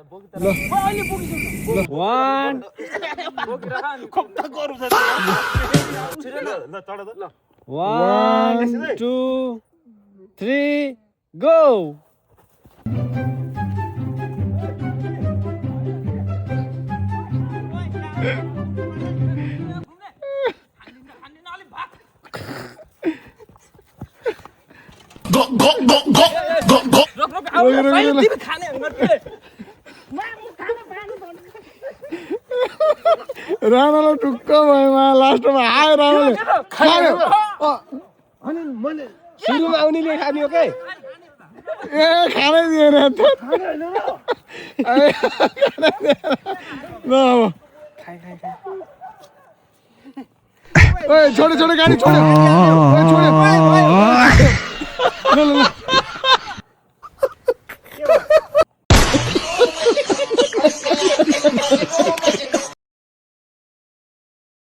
1 1 2 3 go राणाला टुक्का भएमा लास्टमा आयो राणाले खायो अनि मैले सुरुमा आउनेले खाने हो के ए खानै दिएन त ल अब ओए छोड्यो गाडी छोड्यो ओए छोड्यो ल ल ल